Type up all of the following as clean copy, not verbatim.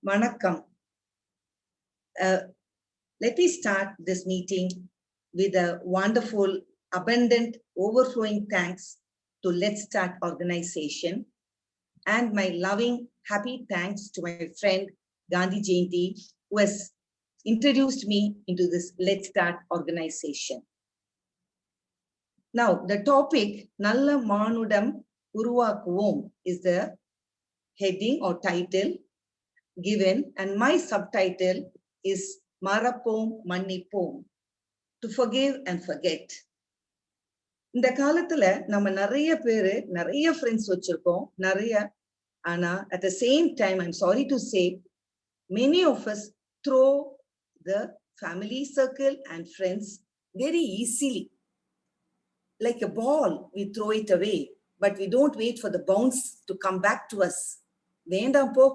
Vanakkam. Let me start this meeting with a wonderful, abundant, overflowing thanks to Let's Start organization, and my loving, happy thanks to my friend Gandhi Jayanti, who has introduced me into this Let's Start organization. Now, the topic Nalla Manudam Uruvakuvom is the heading or title given, and my subtitle is Marapom Mannipom, to forgive and forget. இந்த காலத்துல நம்ம நிறைய பேரு நிறைய friends வச்சிருக்கோம், நிறைய. ஆனா at the same time, I'm sorry to say, many of us throw the family circle and friends very easily. Like a ball, we throw it away, but we don't wait for the bounce to come back to us. வேண்டாம் போ,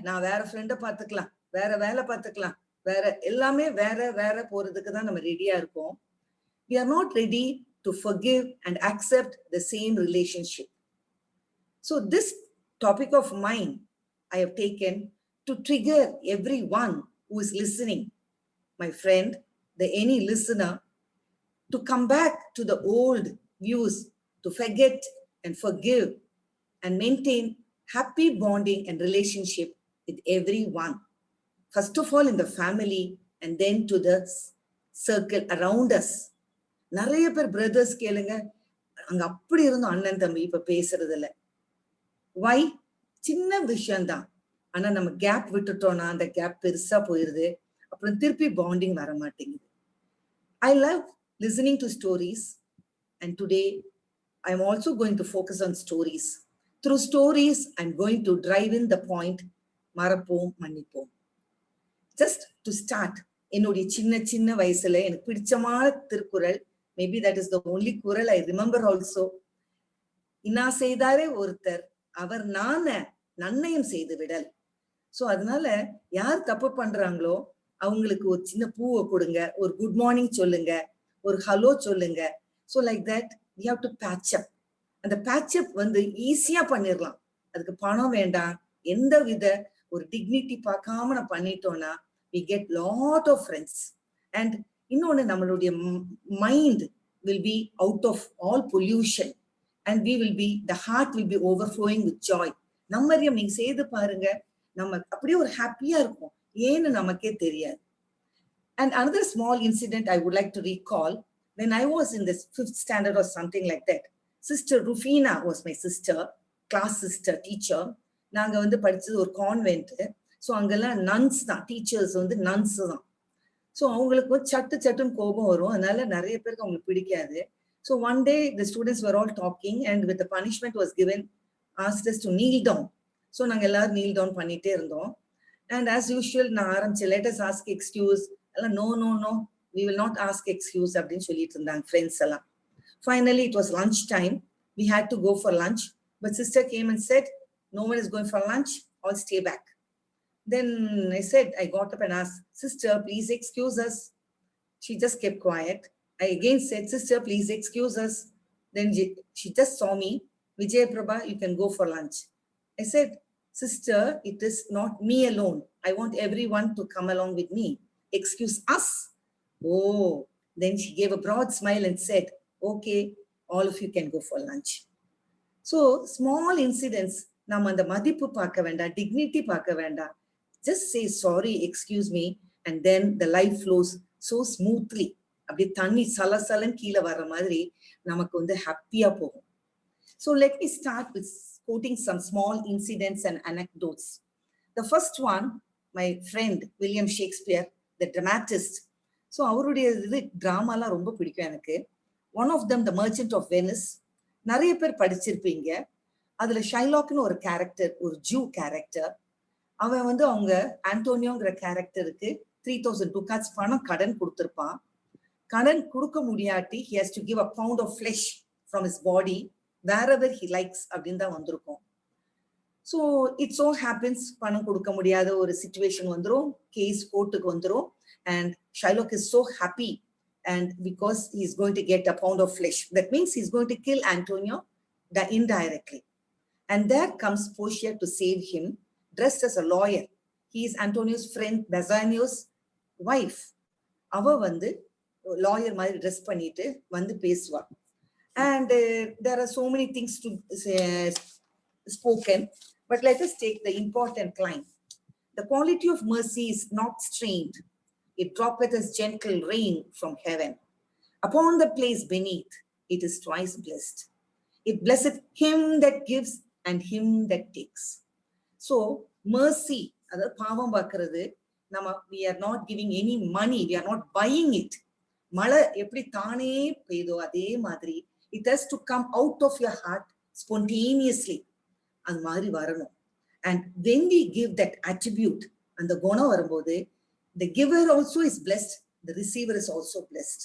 நான் வேற ஃப்ரெண்டை பார்த்துக்கலாம், வேற வேலை பார்த்துக்கலாம், வேற எல்லாமே வேற வேற போறதுக்கு தான் நம்ம ரெடியா இருக்கோம். We are not ready to forgive and accept the same relationship. So this topic of mine I have taken to trigger everyone who is listening, my friend, any listener, to come back to the old views, to forget and forgive and maintain happy bonding and relationship with everyone. First of all in the family, and then to the circle around us. நிறைய பேர் brothers கேளுங்க, அங்க அப்படி இருந்தோம் அண்ணன் தம்பி, இப்ப பேசுறது இல்ல. வை? சின்ன விஷயம்தான், ஆனா நம்ம கேப் விட்டுட்டோம்னா அந்த கேப் பெருசா போயிருது, அப்புறம் திருப்பி பாண்டிங் வர மாட்டேங்குது. I love listening to stories, and today I'm also going to focus on stories. Through stories, I'm going to drive in the point, Marapom Mannipom. Just to start, என்னுடைய சின்ன சின்ன வயசுல எனக்கு பிடிச்சமான Thirukkural, maybe that is the only குறள் I remember also. இன்னா செய்தாரே ஒருத்தர் அவர் நான நன்னயம் செய்து விடல். சோ அதனால யார் தப்பு பண்றாங்களோ அவங்களுக்கு ஒரு சின்ன பூவை கொடுங்க, ஒரு குட் மார்னிங் சொல்லுங்க, ஒரு ஹலோ சொல்லுங்க. So like that we have to patch up. அந்த patch up வந்து ஈஸியா பண்ணிடலாம், அதுக்கு பணம் வேண்டாம், எந்த வித ஒரு டிக்னிட்டி பார்க்காம நான் பண்ணிட்டோம்னா we get lot of friends. And இன்னொன்னு, நம்மளுடைய mind will be out of all pollution, and we will be, the heart will be overflowing with joy. நம்மறியம் நீங்க செய்து பாருங்க, நம்ம அப்படியே ஒரு ஹாப்பியா இருக்கும், ஏன்னு நமக்கே தெரியாது. And another small incident I would like to recall, when I was in this 5th standard or something like that, Sister Rufina was my sister, class sister, teacher. நாங்க வந்து படிச்சது ஒரு கான்வென்ட். ஸோ அங்கெல்லாம் நன்ஸ் தான், teachers வந்து nuns தான். So அவங்களுக்கு சட்டு சட்டுன்னு கோபம் வரும், அதனால நிறைய பேருக்கு அவங்களுக்கு பிடிக்காது. So one day the students were all talking and with the punishment was given, asked us to kneel down. So நாங்கள் எல்லாரும் kneel down பண்ணிட்டே இருந்தோம். And as usual நான் ஆரம்பிச்சேன், let us ask excuse. எல்லாம் no no no, we will not ask excuse அப்படின்னு சொல்லிட்டு இருந்தாங்க ஃப்ரெண்ட்ஸ் எல்லாம். Finally it was lunch time, we had to go for lunch, but sister came and said, no one is going for lunch, all stay back. Then I said, I got up and asked, sister, please excuse us. She just kept quiet. I again said, sister, please excuse us. Then she just saw me, Vijay Prabha, you can go for lunch. I said, sister, it is not me alone, I want everyone to come along with me, excuse us. Oh, then she gave a broad smile and said, okay, all of you can go for lunch. So small incidents, நம்ம அந்த மதிப்பு பார்க்க வேண்டாம், dignity பார்க்க வேண்டாம், just say sorry, excuse me, and then the life flows so smoothly. அப்படி தண்ணி சலசலன்னு கீழே வர்ற மாதிரி நமக்கு வந்து ஹாப்பியா போகும். So let me start with quoting some small incidents and anecdotes. The first one, my friend William Shakespeare, the dramatist. So அவருடைய இது டிராமாலாம் ரொம்ப பிடிக்கும் எனக்கு. One of them, The Merchant of Venice. நிறைய பேர் படிச்சிருப்பீங்க. அதுல ஷைலாக்னு ஒரு கேரக்டர், ஒரு ஜூ கேரக்டர். அவன் வந்து அவங்க ஆண்டோனியோங்கிற கேரக்டருக்கு 3000 ducats பணம் கடன் கொடுத்திருப்பான். கடன் கொடுக்க முடியாட்டி he has to give a pound of flesh from his body wherever he likes அப்படின்னு தான் வந்திருக்கும். ஸோ இட் so happens பணம் கொடுக்க முடியாத ஒரு சிச்சுவேஷன் வந்துரும், கேஸ் கோர்ட்டுக்கு வந்துரும். And Shylock is so happy, and because he is going to get a pound of flesh, that means he is going to kill Antonio indirectly. And there comes Portia to save him, dressed as a lawyer. He is Antonio's friend Bassanio's wife. அவ வந்து lawyer மாதிரி dress பண்ணிட்டு வந்து பேசுவா. And there are so many things to spoken, but let us take the important line. The quality of mercy is not strained. It droppeth as gentle rain from heaven. Upon the place beneath, it is twice blessed. It blesseth him that gives and him that takes. So, mercy, அதாவது பாவம் பார்க்கிறது, நம்ம we are not giving any money, we are not buying it. மழை எப்படி தானே பெய்தோ அதே மாதிரி it has to come out of your heart spontaneously. அந்த மாதிரி வரணும். And when we give that attribute, அந்த குணம் வரும்போது the giver also is blessed, the receiver is also blessed.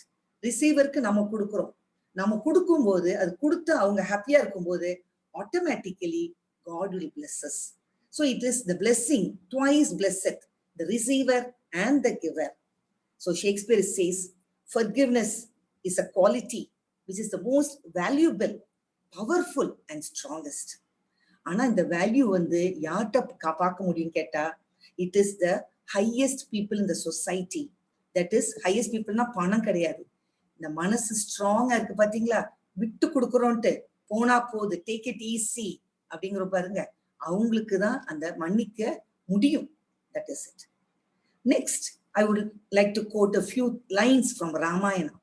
ரிசீவருக்கு நம்ம கொடுக்கிறோம், நம்ம கொடுக்கும்போது அது கொடுத்து அவங்க ஹாப்பியா இருக்கும்போது automatically God will bless us. So it is the blessing, twice blessed, the receiver and the giver. So Shakespeare says, forgiveness is a quality which is the most valuable, powerful and strongest. ஆனா இந்த value வந்து யார்கிட்ட பார்க்க முடியும் கேட்டா, it is the highest people in the society. That is, highest peopleனா பணம் கிடையாது, இந்த மனசு ஸ்ட்ராங்கா இருக்கு பாத்தீங்களா, விட்டு கொடுக்குறோன்ட்டு போனா போது, டேக் இட் ஈஸி அப்படிங்கிற பாருங்க, அவங்களுக்கு தான் அந்த மன்னிக்க முடியும். That is it. Next, I would like to quote a few lines from Ramayana.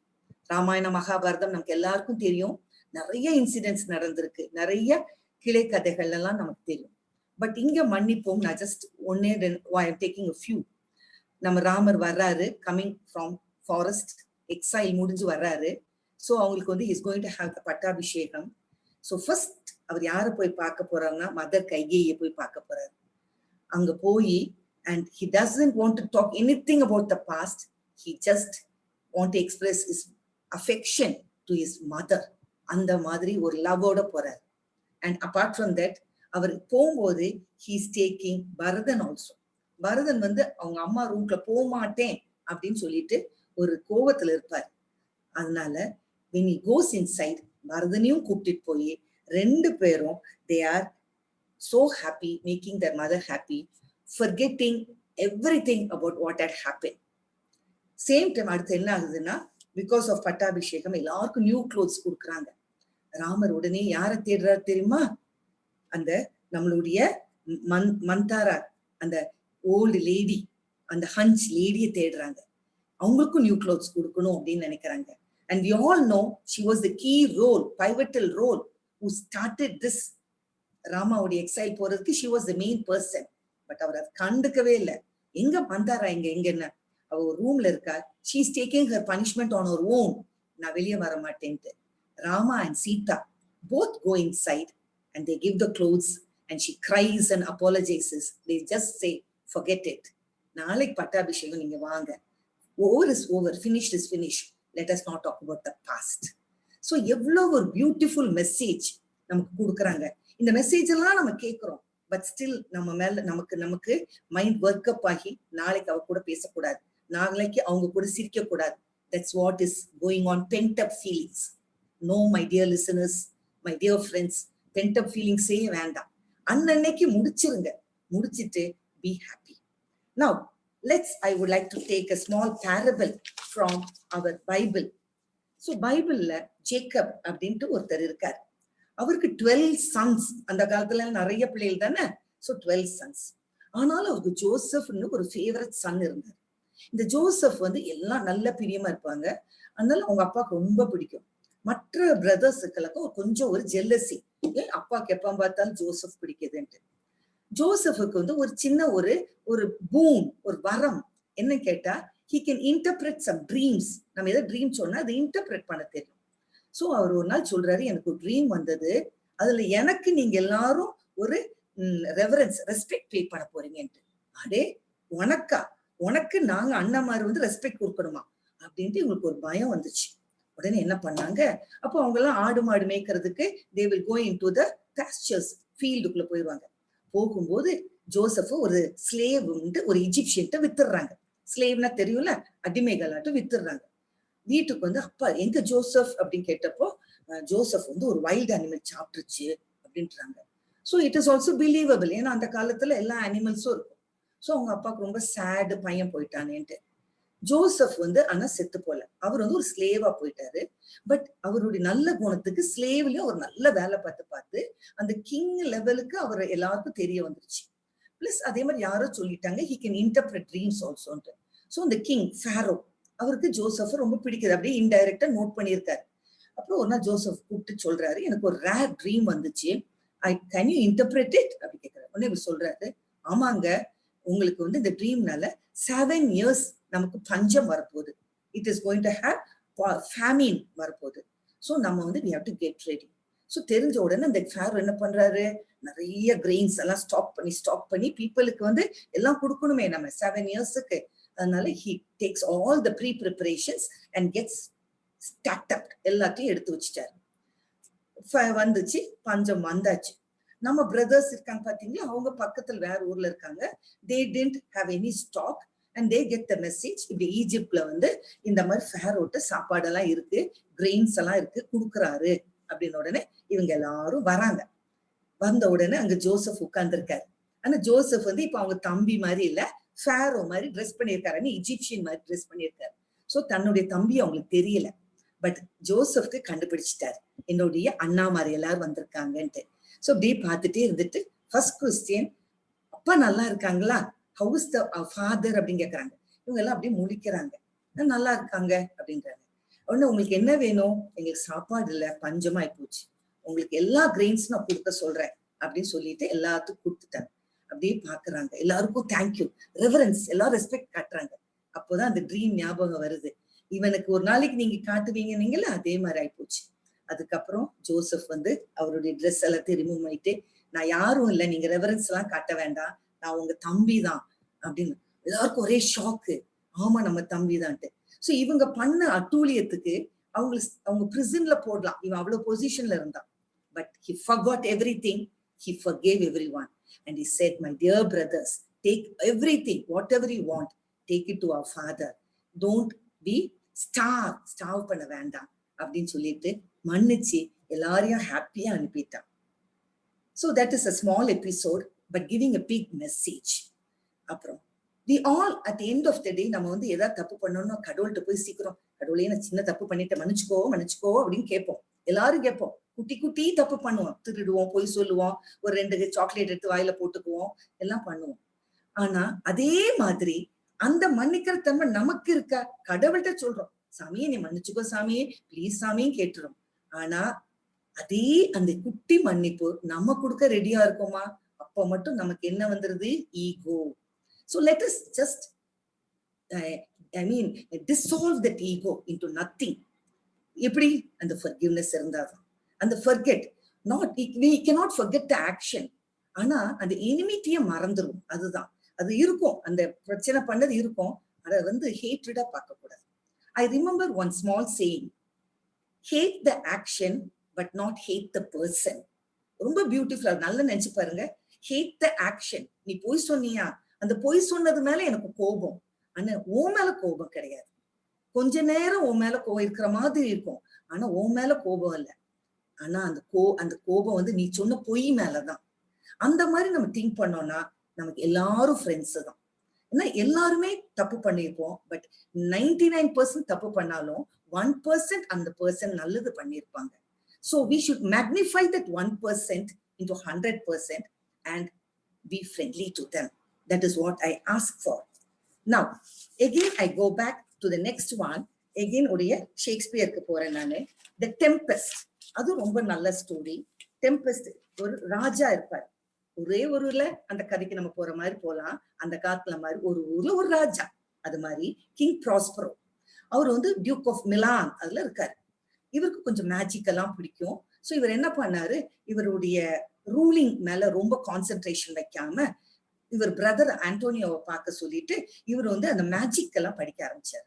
Ramayana Mahabharatam நமக்கு எல்லாருக்கும் தெரியும், நிறைய இன்சிடென்ட்ஸ் நடந்திருக்கு, நிறைய கிளை கதைகள் எல்லாம் நமக்கு தெரியும். பட் இங்க மன்னிப்போம், நான் ஜஸ்ட் ஒன்னே டேக்கிங் a few. நம்ம ராமர் வர்றாரு, கமிங் ஃப்ரம் ஃபாரஸ்ட், எக்ஸைல் முடிஞ்சு வர்றாரு. ஸோ அவங்களுக்கு வந்து is going to have the பட்டாபிஷேகம். ஸோ ஃபர்ஸ்ட் அவர் யாரை போய் பார்க்க போறாங்கன்னா, மதர் கைகேயை போய் பார்க்க போறாரு. அங்க போய் and he doesn't want to talk anything about the past, he just want to express his affection to his mother. அந்த மாதிரி ஒரு லவ்வோட போறார். And apart from that, அவர் போகும்போது he is taking Bharathan also. Bharathan வந்து அவங்க அம்மா ரூம்ல போக மாட்டேன் அப்படின்னு சொல்லிட்டு ஒரு கோவத்துல இருப்பார். அதனால when he goes inside, பரதனையும் கூப்பிட்டு போய் ரெண்டு பேரும் they are so happy, making their mother happy, forgetting everything about what had happened. Same time அடுத்து என்ன ஆகுதுன்னா, பிகாஸ் ஆஃப் பட்டாபிஷேகம் எல்லாருக்கும் நியூ க்ளோத்ஸ் கொடுக்குறாங்க. ராமர் உடனே யாரை தேடுறாரு தெரியுமா? அந்த நம்மளுடைய மந்தாரா, அந்த ஓல்டு லேடி, அந்த ஹஞ்ச் லேடியை தேடுறாங்க. அவங்களுக்கும் நியூ க்ளோத்ஸ் கொடுக்கணும் அப்படின்னு நினைக்கிறாங்க. And we all know she was the key role, pivotal role who started this ராமாவுடைய எக்ஸைல் போறதுக்கு. she was the main person. But அவர் அதை கண்டுக்கவே இல்லை. எங்க மந்தாரா, எங்க என்ன அவ ஒரு ரூம்ல இருக்கா, she is taking her punishment on her own. நான் வெளியே வர மாட்டேன்ட்டு. Rama and Sita both go inside and they give the clothes and she cries and apologizes. They just say, forget it. நாளைக்கு பட்டாபிஷேகம், நீங்க வாங்க. Over is over, finished is finished. Let us not talk about the past. So எவ்வளவு ஒரு beautiful message நமக்கு கொடுக்குறாங்க. இந்த message எல்லாம் நம்ம கேட்கிறோம், பட் ஸ்டில் நம்ம மேல நமக்கு மைண்ட் ஒர்க் அப் ஆகி நாளைக்கு அவ கூட பேசக்கூடாது, நாளைக்கு அவங்க கூட சிரிக்க கூடாது. That's what is going on, pent up feelings. No, my dear listeners, my dear friends, pent up feelings ஏ வேண்டாம். அன்னைக்கு முடிச்சிருங்க, முடிச்சிட்டு be happy. Now I would like to take a small parable from our Bible. So பைபிள்ல Jacob அப்படின்ட்டு ஒருத்தர் இருக்கார். அவருக்கு 12 sons. அந்த காலத்துல நிறைய பிள்ளைகள் தானே. So 12 sons. ஆனாலும் அவருக்கு ஜோசப்னு ஒரு ஃபேவரட் சன் இருந்தார். இந்த ஜோசப் வந்து எல்லாம் நல்ல பிரியமா இருப்பாங்க. அதனால அவங்க அப்பாவுக்கு ரொம்ப பிடிக்கும். மற்ற பிரதர்ஸுக்களுக்கும் கொஞ்சம் ஒரு ஜெல்லசி, அப்பாவுக்கு எப்ப பார்த்தாலும் ஜோசப் பிடிக்குதுன்ட்டு. ஜோசப்புக்கு வந்து ஒரு சின்ன ஒரு பூம், ஒரு வரம் என்ன கேட்டா, he can interpret some dreams. நம்ம ஏதாவது ட்ரீம் சொன்னா அதை இன்டர்பிரட் பண்ண தெரியும். சோ அவர் ஒரு நாள் சொல்றாரு, எனக்கு ஒரு ட்ரீம் வந்தது, அதுல எனக்கு நீங்க எல்லாரும் ஒரு ரெவரன்ஸ், ரெஸ்பெக்ட் பே பண்ண போறீங்கன்ட்டு. அடே உனக்கு நாங்க அண்ணன்மாரு வந்து ரெஸ்பெக்ட் கொடுக்கணுமா? அப்படின்ட்டு இவங்களுக்கு ஒரு பயம் வந்துச்சு. உடனே என்ன பண்ணாங்க, அப்போ அவங்க எல்லாம் ஆடு மாடு மேய்க்கிறதுக்கு they will go into the pastures, ஃபீல்டுக்குள்ள போயிடுவாங்க. போகும்போது ஜோசப் ஒரு ஸ்லேவ் ஒரு இஜிப்சியன்ட்ட வித்துடுறாங்க. ஸ்லேவ்னா தெரியும்ல, அடிமைகளாட்டு வித்துடுறாங்க. வீட்டுக்கு வந்து அப்பா எங்க ஜோசப் அப்படின்னு கேட்டப்போ ஜோசப் வந்து ஒரு வைல்டு அனிமல் சாப்பிட்டுருச்சு அப்படின்றாங்க. So it is also believable, ஏன்னா அந்த காலத்துல எல்லா அனிமல்ஸும் இருக்கும். ஸோ அவங்க அப்பாவுக்கு ரொம்ப சேடு, பையன் போயிட்டானேன்ட்டு. ஜோசப் வந்து ஆனா செத்து போல, அவர் வந்து ஒரு ஸ்லேவா போயிட்டாரு. பட் அவருடைய நல்ல குணத்துக்கு ஸ்லேவ்லயும் அவர் நல்ல வேலை பார்த்து பார்த்து அந்த கிங் லெவலுக்கு அவர் எல்லாருக்கும் தெரிய வந்துருச்சு. பிளஸ் அதே மாதிரி யாரோ சொல்லிட்டாங்க he can interpret dreams also. So இந்த கிங் ஃபாரோ அவருக்கு ஜோசப் ரொம்ப பிடிக்குது, அப்படியே இன்டைரக்டா நோட் பண்ணியிருக்காரு. அப்புறம் ஒரு நாள் ஜோசப் கூப்பிட்டு சொல்றாரு, எனக்கு ஒரு ரேர் ட்ரீம் வந்துச்சு, கேன் யூ இன்டர்பிரேட் இட் அப்படி கேட்கிறாரு. உடனே இவர் சொல்றாரு, ஆமாங்க, உங்களுக்கு வந்து இந்த ட்ரீம்னால 7 years நமக்கு பஞ்சம் வரப்போகுது. It is going to have famine வரப்போகுது. ஸோ நம்ம வந்து we have to get ready. So தெரிஞ்ச உடனே இந்த ஃபாரோ என்ன பண்றாரு, நிறைய கிரெயின்ஸ் எல்லாம் ஸ்டாக் பண்ணி பீப்புளுக்கு வந்து எல்லாம் கொடுக்கணுமே நம்ம 7 yearsக்கு. அதனால he takes all the pre-preparations and gets stacked up, எல்லாத்தையும் எடுத்து வச்சுட்டாரு. வந்துச்சு, பஞ்சம் வந்தாச்சு. நம்ம பிரதர்ஸ் இருக்காங்க பாத்தீங்களா, அவங்க பக்கத்துல வேற ஊர்ல இருக்காங்க. they didn't have any stock and they get the message, இப்படி ஈஜிப்ட்ல வந்து இந்த மாதிரி ஃபாரோட்ட சாப்பாடெல்லாம் இருக்கு, கிரெயின்ஸ் எல்லாம் இருக்கு, கொடுக்குறாரு அப்படின்னு. உடனே இவங்க எல்லாரும் வராங்க. வந்த உடனே அங்க ஜோசப் உட்கார்ந்துருக்காரு. ஆனா ஜோசப் வந்து இப்ப அவங்க தம்பி மாதிரி இல்ல, ஃபாரோ மாதிரி ட்ரெஸ் பண்ணியிருக்காரு, இஜிப்சியன் மாதிரி ட்ரெஸ் பண்ணியிருக்காரு. சோ தன்னுடைய தம்பி அவங்களுக்கு தெரியல. பட் ஜோசப்க்கு கண்டுபிடிச்சிட்டாரு, என்னுடைய அண்ணா மாதிரி எல்லாரும் வந்திருக்காங்கன்ட்டு. சோ அப்படியே பார்த்துட்டே இருந்துட்டு ஃபர்ஸ்ட் கொஸ்டின், அப்பா நல்லா இருக்காங்களா, ஹவு இஸ் த ஃபாதர் அப்படின்னு கேட்கறாங்க. இவங்க எல்லாம் அப்படியே முழிக்கிறாங்க, நல்லா இருக்காங்க அப்படின்றாங்க. உடனே உங்களுக்கு என்ன வேணும், எங்களுக்கு சாப்பாடு இல்ல, பஞ்சமாயி போச்சு, உங்களுக்கு எல்லா கிரெயின்ஸ் நான் கொடுக்க சொல்றேன் அப்படின்னு சொல்லிட்டு எல்லாத்துக்கும் கொடுத்துட்டாங்க. அப்படியே பாக்குறாங்க, எல்லாருக்கும் தேங்க்யூ, ரெவரன்ஸ், எல்லாரும் ரெஸ்பெக்ட் காட்டுறாங்க. அப்போதான் அந்த ட்ரீம் ஞாபகம் வருது, இவனுக்கு ஒரு நாளைக்கு நீங்க காட்டுவீங்க நீங்களா, அதே மாதிரி ஆயிப்போச்சு. அதுக்கப்புறம் ஜோசப் வந்து அவருடைய ட்ரெஸ் எல்லாத்தையும் ரிமூவ் பண்ணிட்டு, நான் யாரும் இல்லை, நீங்க ரெவரன்ஸ் எல்லாம் காட்ட வேண்டாம், நான் உங்க தம்பி தான் அப்படின்னு. எல்லாருக்கும் ஒரே ஷாக்கு, ஆமா நம்ம தம்பி தான்ட்டு. சோ இவங்க பண்ண அட்டூழியத்துக்கு அவங்க பிரிசன்ல போடலாம், இவன் அவ்வளவு பொசிஷன்ல இருந்தான். But he forgot everything, he forgave everyone and he said, my dear brothers, take everything, whatever you want, take it to our father, don't be starve பண்ண வேண்டாம் அப்படின்னு சொல்லிட்டு மன்னிச்சு எல்லாரையும் ஹாப்பியா அனுப்பிட்டான். So that is a small episode but giving a big message. அப்புறம் we all at the end of the day நம்ம வந்து ஏதாவது தப்பு பண்ணோம்னா கடவுள்கிட்ட போய் சீக்கிரம், கடவுளே நான் சின்ன தப்பு பண்ணிட்டு மன்னிச்சுக்கோ அப்படின்னு கேட்போம். எல்லாரும் கேட்போம், குட்டி குட்டி தப்பு பண்ணுவோம், திருடுவோம், பொய் சொல்லுவோம், ஒரு 2 சாக்லேட் எடுத்து வாயில போட்டுக்குவோம், எல்லாம் பண்ணுவோம். ஆனா அதே மாதிரி அந்த மன்னிக்கிற தன்மை நமக்கு இருக்கா, கடவுள்கிட்ட சொல்றோம், சாமியே நீ மன்னிச்சுக்கோ சாமியே ப்ளீஸ் சாமியும் கேட்டுரும். ஆனா அதே அந்த குட்டி மன்னிப்பு நம்ம கொடுக்க ரெடியா இருக்கோமா, அப்ப மட்டும் நமக்கு என்ன வந்துருது, ego. So let us just dissolve that ego into nothing. எப்படி அந்த forgiveness இருந்தாதான் அந்த forget, we cannot forget the action, ஆனா அந்த எனிமிட்டிய மறந்துடும். அதுதான் அது இருக்கும், அந்த பிரச்சனை பண்ணது இருக்கும், அதை வந்து ஹேட்ரடா பார்க்க கூடாது. I remember one small saying, hate the action but not hate the person. ரொம்ப பியூட்டிஃபுல்லா, நல்லா நினைச்சு பாருங்க. hate the action, நீ போய் சொன்னியா, அந்த பொய் சொன்னது மேல எனக்கு கோபம், ஆனா உன் மேல கோபம் கிடையாது. கொஞ்ச நேரம் உன் மேல இருக்கிற மாதிரி இருக்கும், ஆனா உன் மேல கோபம் இல்ல. ஆனா அந்த கோபம் வந்து நீ சொன்ன பொய் மேலதான். அந்த மாதிரி நம்ம திங்க் பண்ணோம்னா நமக்கு எல்லாரும் ஃப்ரெண்ட்ஸ் தான். ஏன்னா எல்லாருமே தப்பு பண்ணிருப்போம், பட் 99% தப்பு பண்ணாலும் 1% அந்த பர்சன் நல்லது பண்ணிருப்பாங்க. So we should magnify that 1% into 100% and be friendly to them. That is what I ask for. Now, again I go back to the next one. Again உடைய ஷேக்ஸ்பியருக்கு போறேன் நானு. The Tempest, அது ரொம்ப நல்ல ஸ்டோரி. டெம்பஸ்ட், ஒரு ராஜா இருப்பார். ஒரே ஊர்ல அந்த கதைக்கு நம்ம போற மாதிரி போலாம். அந்த காலத்துல மாதிரி ஒரு ஊர்ல ஒரு ராஜா, அது மாதிரி கிங் ப்ராஸ்பரோ. அவர் வந்து டியூக் ஆஃப் மிலான் அதுல இருக்காரு. இவருக்கு கொஞ்சம் மேஜிக் எல்லாம் பிடிக்கும். சோ இவர் என்ன பண்ணாரு, இவருடைய ரூலிங் மேல ரொம்ப கான்சென்ட்ரேஷன் வைக்காம இவர் பிரதர் ஆண்டோனியோவை பார்க்க சொல்லிட்டு இவர் வந்து அந்த மேஜிக் எல்லாம் படிக்க ஆரம்பிச்சாரு.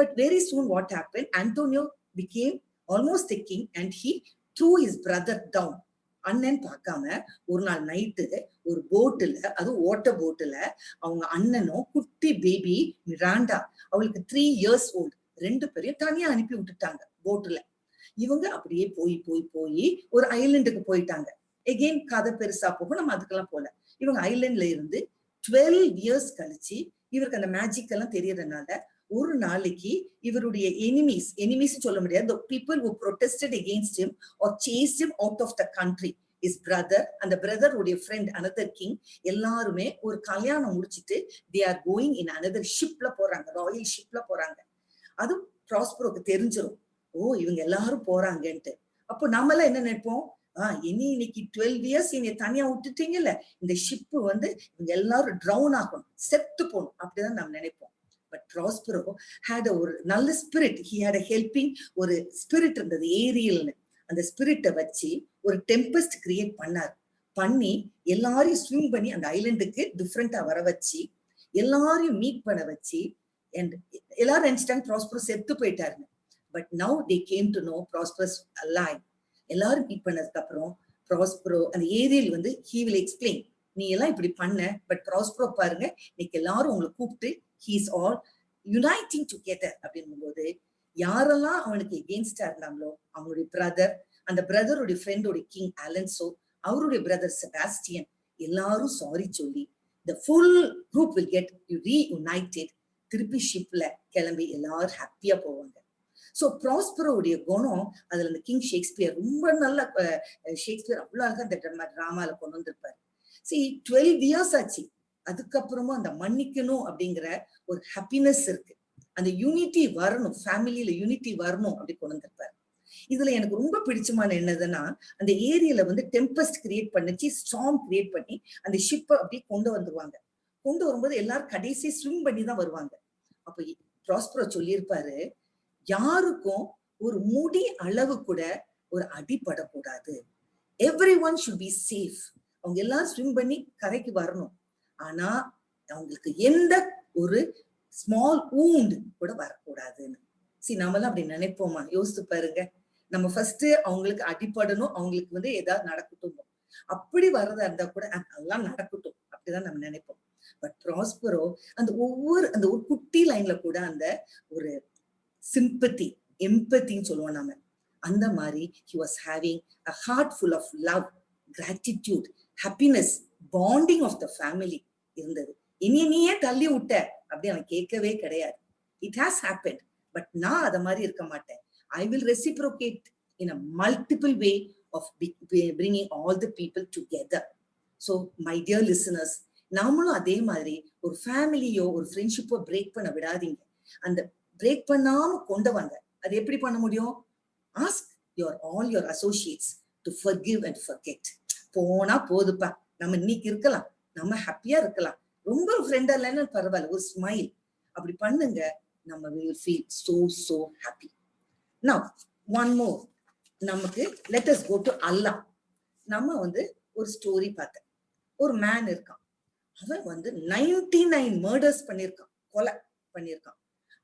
But very soon what happened, Antonio became almost the king and he threw his brother down. அண்ணன் பார்க்காம ஒரு நாள் நைட்டு ஒரு போட்டுல, அது ஓட்ட போட்டுல, அவங்க அண்ணனும் குட்டி பேபி மிராண்டா, அவளுக்கு 3 years old, 2 பேரையும் தனியா அனுப்பி விட்டுட்டாங்க போட்டுல. இவங்க அப்படியே போய் போய் போய் ஒரு ஐலண்டுக்கு போயிட்டாங்க. எகெயின் கதை பெருசா போகும், நம்ம அதுக்கெல்லாம் போல. இவங்க ஐலண்ட்ல இருந்து 12 years கழிச்சு இவருக்கு அந்த மேஜிக் எல்லாம் தெரியறதுனால ஒரு நாளைக்கு இவருடைய எனிமீஸ் சொல்ல முடியாது, the people who protested against him or chased him out of the country, his brother, அந்த பிரதர் உடைய friend, another king, எல்லாருமே ஒரு கல்யாணம் முடிச்சிட்டு they are going in another shipல போறாங்க, ராயல் ஷிப்ல போறாங்க. அது ப்ராஸ்பரோக்கு தெரிஞ்சிடும், ஓ இவங்க எல்லாரும் போறாங்கன்ட்டு. அப்போ நம்மளாம் என்ன நினைப்போம், இன்னைக்கு 12 years என்னை தனியா விட்டுட்டீங்கல்ல, இந்த ஷிப் வந்து இவங்க எல்லாரும் ட்ரவுன் ஆகணும், செத்து போகணும், அப்படிதான் நம்ம நினைப்போம். பட் ப்ராஸ்பரோ had ஒரு நல்ல spirit, he had a helping ஒரு ஸ்பிரிட் இருந்தது, ஏரியல்னு. அந்த ஸ்பிரிட்டை வச்சு ஒரு டெம்பஸ்ட் கிரியேட் பண்ணி எல்லாரையும் ஸ்விம் பண்ணி அந்த ஐலண்டுக்கு டிஃப்ரெண்டா வர வச்சு எல்லாரையும் மீட் பண்ண வச்சு, அண்ட் எல்லாரும் நினைச்சிட்டாங்க ப்ராஸ்பரோ செத்து போயிட்டாருன்னு. But now they came to know Prospero's alive. எல்லாரும் மீட் பண்ணதுக்கு அப்புறம் ப்ராஸ்பரோ அந்த ஏரியல் வந்து he will explain, நீ எல்லாம் இப்படி பண்ண, பட் ப்ராஸ்பரோ பாருங்க இன்னைக்கு எல்லாரும் உங்களை கூப்பிட்டு he is all uniting together அப்படின்னும் போது, யாரெல்லாம் அவனுக்கு எகெயின்ஸ்டா இருந்தாங்களோ அவனுடைய பிரதர், அந்த பிரதருடைய ஃப்ரெண்டோட கிங் அலன்சோ, அவருடைய பிரதர் செபாஸ்டியன், எல்லாரும் சாரி சொல்லி the full group will get reunited. திருப்பி ஷிப்ல கிளம்பி எல்லாரும் ஹாப்பியா போவாங்க. சோ ப்ராஸ்பரோடைய குணம் அதுல அந்த கிங் ஷேக்ஸ்பியர் ரொம்ப நல்ல, ஷேக்ஸ்பியர் அவ்வளவு அழகா அந்த டிராமால கொண்டு வந்திருப்பாரு. சரி 12 years ஆச்சு, அதுக்கப்புறமும் அந்த மன்னிக்கணும் அப்படிங்கிற ஒரு ஹாப்பினஸ் இருக்கு, அந்த யூனிட்டி வரணும், ஃபேமிலியில யூனிட்டி வரணும் அப்படி கொண்டு வந்திருப்பாரு. இதுல எனக்கு ரொம்ப பிடிச்சமான என்னதுன்னா, அந்த ஏரியால வந்து டெம்பஸ்ட் கிரியேட் பண்ணிச்சு, ஸ்டார்ம் கிரியேட் பண்ணி அந்த ஷிப்பை அப்படியே கொண்டு வந்துருவாங்க. கொண்டு வரும்போது எல்லாரும் கடைசி ஸ்விம் பண்ணி தான் வருவாங்க. அப்ப ப்ராஸ்பரோ சொல்லியிருப்பாரு, யாருக்கும் ஒரு முடி அளவு கூட ஒரு அடிபடக்கூடாது, everyone should be safe. அவங்க எல்லாரும் ஸ்விம் பண்ணி கரைக்கு வரணும், ஆனா அவங்களுக்கு எந்த ஒரு ஸ்மால் ஊண்ட் கூட வரக்கூடாதுன்னு. நம்மளாம் அப்படி நினைப்போமா? யோசித்து பாருங்க. நம்ம ஃபர்ஸ்ட் அவங்களுக்கு அடிபடணும், அவங்களுக்கு வந்து ஏதாவது நடக்கட்டும், அப்படி வர்றதா இருந்தா கூட அதெல்லாம் நடக்கட்டும் அப்படிதான் நம்ம நினைப்போம். பட் ப்ராஸ்பரோ அந்த அந்த ஒரு குட்டி லைன்ல கூட அந்த ஒரு சிம்பத்தி, எம்பத்தின்னு சொல்லுவோம் நாம, அந்த மாதிரி he was having a heart full of love, gratitude, happiness, bonding of the family இருந்தது. நீயே தள்ளி விட்ட அப்படி அவன் கேட்கவே கிடையாது. It has happened, பட் நான் அத மாதிரி இருக்க மாட்டேன். I will reciprocate in a multiple way of bringing all the people together. So my dear listeners, நாமளும் அதே மாதிரி ஒரு ஃபேமிலியோ ஒரு ஃப்ரெண்ட்ஷிப்போ பிரேக் பண்ண விடாதீங்க. அந்த பிரேக் பண்ணாம கொண்டு வாங்க. அது எப்படி பண்ண முடியும்? Ask all your associates to forgive and forget. போனா போதுப்பா, நம்ம இன்னைக்கு இருக்கலாம், நம்ம ஹாப்பியா இருக்கலாம், ரொம்ப ஃப்ரெண்டா இல்லைன்னு பரவாயில்ல, ஒரு ஸ்மைல் அப்படி பண்ணுங்க, நம்ம will feel so happy. Now one more, நமக்கு let us go to Allah. நம்ம வந்து ஒரு ஸ்டோரி பார்த்தேன். ஒரு மேன் இருக்கான், அவன் வந்து 99 மர்டர்ஸ் பண்ணிருக்கான், கொலை பண்ணிருக்கான்.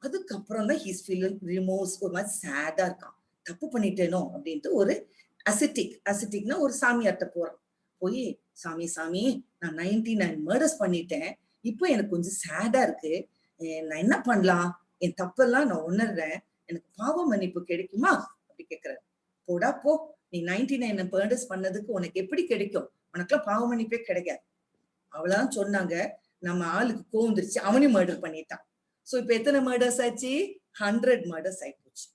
அதுக்கப்புறம் தான் ஹீஸ் ஃபீலிங் ரிமோர்ஸ், ஒரு மாதிரி சேடா இருக்கான், தப்பு பண்ணிட்டேனோ அப்படின்ட்டு ஒரு அசிட்டிக்னா ஒரு சாமியார்ட்ட போறான். போய் சாமி நான் 99 மர்டர்ஸ் பண்ணிட்டேன், இப்போ எனக்கு கொஞ்சம் சேடா இருக்கு, நான் என்ன பண்ணலாம், என் தப்பெல்லாம் நான் உணர்றேன், எனக்கு பாவ மன்னிப்பு கிடைக்குமா அப்படி கேட்கிறாரு. போடா போ, நீ 99 மர்டர்ஸ் பண்ணதுக்கு உனக்கு எப்படி கிடைக்கும், உனக்குலாம் பாவ மன்னிப்பே கிடைக்காது. அவ்வளவுதான் சொன்னாங்க. நம்ம ஆளுக்கு கோவந்துருச்சு, அவனையும் மர்டர் பண்ணிட்டான். சோ இப்ப எத்தனை மர்டர்ஸ் ஆச்சு? 100 மர்டர்ஸ் ஆயிப்போச்சு.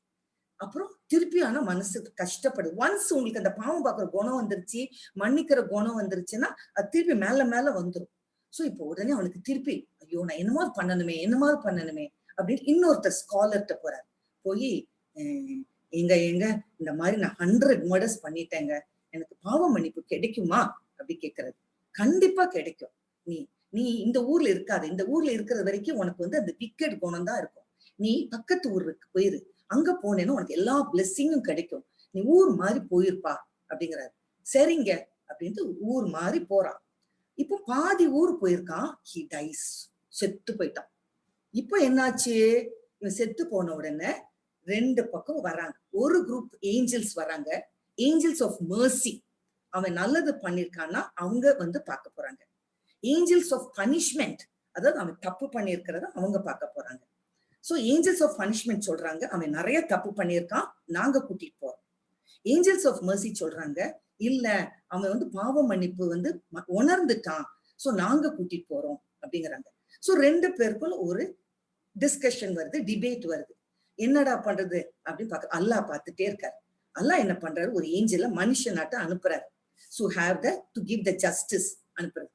அப்புறம் திருப்பி ஆனா மனசு கஷ்டப்படுது. ஒன்ஸ் உங்களுக்கு அந்த பாவம் பார்க்குற குணம் வந்துருச்சு, மன்னிக்கிற குணம் வந்துருச்சுன்னா அது திருப்பி மேல வந்துடும். சோ இப்போ உடனே அவனுக்கு திருப்பி ஐயோ நான் என்னமாவது பண்ணணுமே அப்படின்னு இன்னொருத்தர் ஸ்காலர்கிட்ட போறாரு. போய் எங்க இந்த மாதிரி நான் 100 மர்டர்ஸ் பண்ணிட்டேங்க, எனக்கு பாவ மன்னிப்பு கிடைக்குமா அப்படி கேட்கறது. கண்டிப்பா கிடைக்கும். நீ இந்த ஊர்ல இருக்காது, இந்த ஊர்ல இருக்கிற வரைக்கும் உனக்கு வந்து அந்த விக்கெட் குணம் தான் இருக்கும். நீ பக்கத்து ஊருக்கு போயிரு, அங்க போனேன்னா உனக்கு எல்லா பிளெஸிங்கும் கிடைக்கும், நீ ஊர் மாதிரி போயிருப்பா அப்படிங்கிறாரு. சரிங்க அப்படின்ட்டு ஊர் மாதிரி போறான். இப்போ பாதி ஊர் போயிருக்கான், he dies, செத்து போயிட்டான். இப்போ என்னாச்சு? இவன் செத்து போன உடனே ரெண்டு பக்கம் வராங்க. ஒரு குரூப் ஏஞ்சல்ஸ் வராங்க, ஏஞ்சல்ஸ் ஆஃப் mercy. அவன் நல்லது பண்ணிருக்கான்னா அவங்க வந்து பார்க்க போறாங்க. ஏஞ்சல்ஸ் ஆஃப் பனிஷ்மெண்ட், அதாவது அவன் தப்பு பண்ணிருக்கிறத அவங்க பார்க்க போறாங்க. சோ ஏஞ்சல்ஸ் ஆஃப் பனிஷ்மெண்ட் சொல்றாங்க அவன் நிறைய தப்பு பண்ணிருக்கான், நாங்க கூட்டிட்டு போறோம். ஏஞ்சல்ஸ் ஆஃப் mercy சொல்றாங்க இல்ல அவன் வந்து பாவ மன்னிப்பு வந்து உணர்ந்துட்டான், சோ நாங்க கூட்டிட்டு போறோம் அப்படிங்கிறாங்க. சோ ரெண்டு பேருக்குள்ள ஒரு டிஸ்கஷன் வருது, டிபேட் வருது. என்னடா பண்றது அப்படின்னு பாக்க அல்லாஹ் பார்த்துட்டே இருக்காரு. அல்லாஹ் என்ன பண்றாரு, ஒரு ஏஞ்சல மனுஷனாட்ட அனுப்புறாரு. So have the to give the justice அனுப்புறாரு.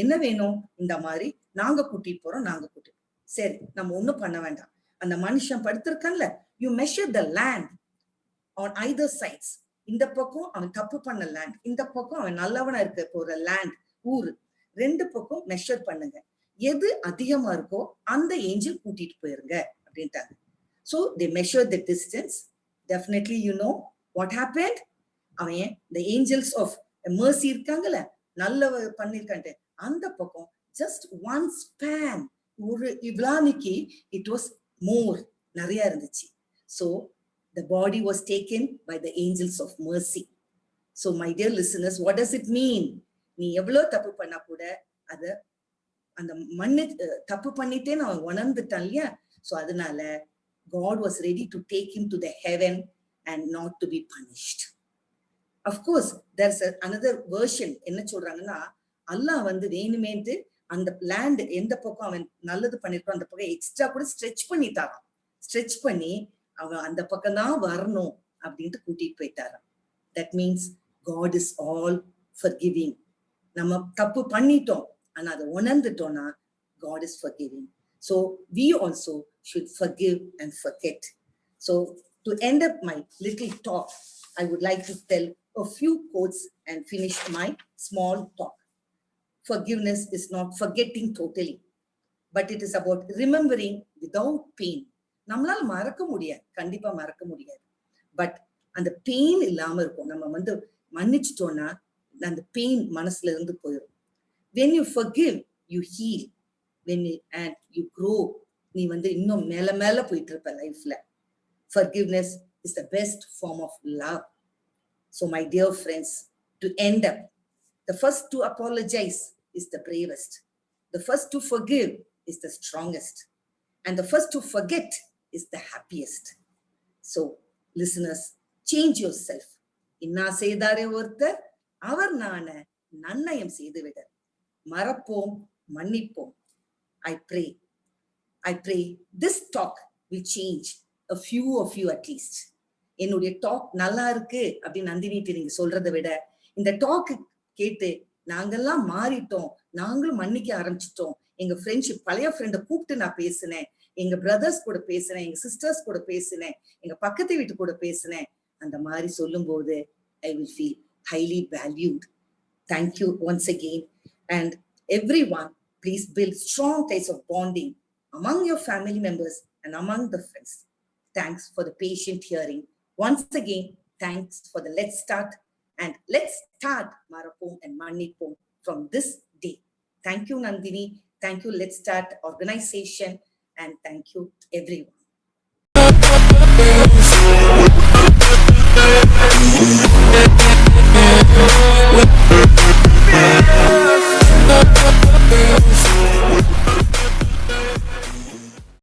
என்ன வேணும், இந்த மாதிரி நாங்க கூட்டிட்டு போறோம், நாங்க கூட்டிட்டு சரி நம்ம ஒண்ணும் பண்ண வேண்டாம். அந்த மனுஷன் படுத்திருக்கான்ல, you measure the land on either sides. இந்த பக்கம் அவன் தப்பு பண்ண லேண்ட், இந்த பக்கம் அவன் நல்லவனா இருக்க போற லேண்ட், ஊரு, ரெண்டு பக்கம் மெஷர் பண்ணுங்க. எது அதிகமா இருக்கோ அந்த ஏஞ்சல் கூட்டிட்டு போயிருங்க அப்படின்ட்டாங்க. So they measured the distance. Definitely you know what happened. அவன் the angels of mercy இருக்காங்கல்ல, நல்ல பண்ணிருக்கான்ட்டு அந்த பக்கம் just one span, ஒரு இவ்ளானிக்கு it was more, நிறைய இருந்துச்சு. So the body was taken by the angels of mercy. So my dear listeners, what does it mean? நீ எவ்வளவு தப்பு பண்ணா கூட அத அந்த தப்பு பண்ணிட்டேன்னு அவன் உணர்ந்துட்டான் இல்லையா? சோ அதனால God was ready to take him to the heaven and not to be punished. Of course, there's another version. என்ன சொல்றாங்கன்னா, அல்லாஹ் வந்து வேணுமேட்டு அந்த லேண்ட் எந்த பக்கம் அவன் நல்லது பண்ணிருக்கான் அந்த பக்கம் எக்ஸ்ட்ரா கூட ஸ்ட்ரெச் பண்ணிட்டாராம். ஸ்ட்ரெச் பண்ணி அவன் அந்த பக்கம் தான் வரணும் அப்படின்ட்டு கூட்டிட்டு போயிட்டாராம். That means God is all forgiving. நம்ம தப்பு பண்ணிட்டோம், ஆனா அதை உணர்ந்துட்டோம்னா God is forgiving. So we also should forgive and forget. So to end up my little talk, I would like to tell a few quotes and finish my small talk. Forgiveness is not forgetting totally, but it is about remembering without pain. நம்மளால மறக்க முடியாது, கண்டிப்பா மறக்க முடியாது. But அந்த pain இல்லாம இருக்கும். நம்ம வந்து மன்னிச்சிட்டோம்னா அந்த பெயின் மனசுல இருந்து போயிடும். When you forgive, you heal. And you grow, நீ வந்து இன்னும் மேல மேல போயிட்டு இருப்ப லைஃப்ல. Forgiveness is the best form of love. So my dear friends, to end up, the first to apologize is the bravest. The first to forgive is the strongest. And the first to forget is the happiest. So listeners, change yourself. இன்னா செய்தாரே ஒருத்தர் அவர் நான நன்னயம் செய்துவிட. மறப்போம், மன்னிப்போம். I pray this talk will change a few of you at least. என்னுடைய talk நல்லா இருக்கு அப்படின்னு நந்தினிட்டு நீங்க சொல்றதை விட, இந்த டாக் கேட்டு நாங்கெல்லாம் மாறிட்டோம், நாங்களும் மன்னிக்க ஆரம்பிச்சிட்டோம், எங்க ஃப்ரெண்ட்ஷிப் பழைய ஃப்ரெண்டை கூப்பிட்டு நான் பேசினேன், எங்க பிரதர்ஸ் கூட பேசினேன், எங்க சிஸ்டர்ஸ் கூட பேசினேன், எங்க பக்கத்து வீட்டு கூட பேசினேன், அந்த மாதிரி சொல்லும் போது I will feel highly valued. Thank you once again. And everyone, please build strong ties of bonding among your family members and among the friends. Thanks for the patient hearing. Once again, thanks for the let's start, and let's start Marapom and Mannipom from this day. Thank you, Nandini. Thank you, Let's Start organization, and thank you, everyone.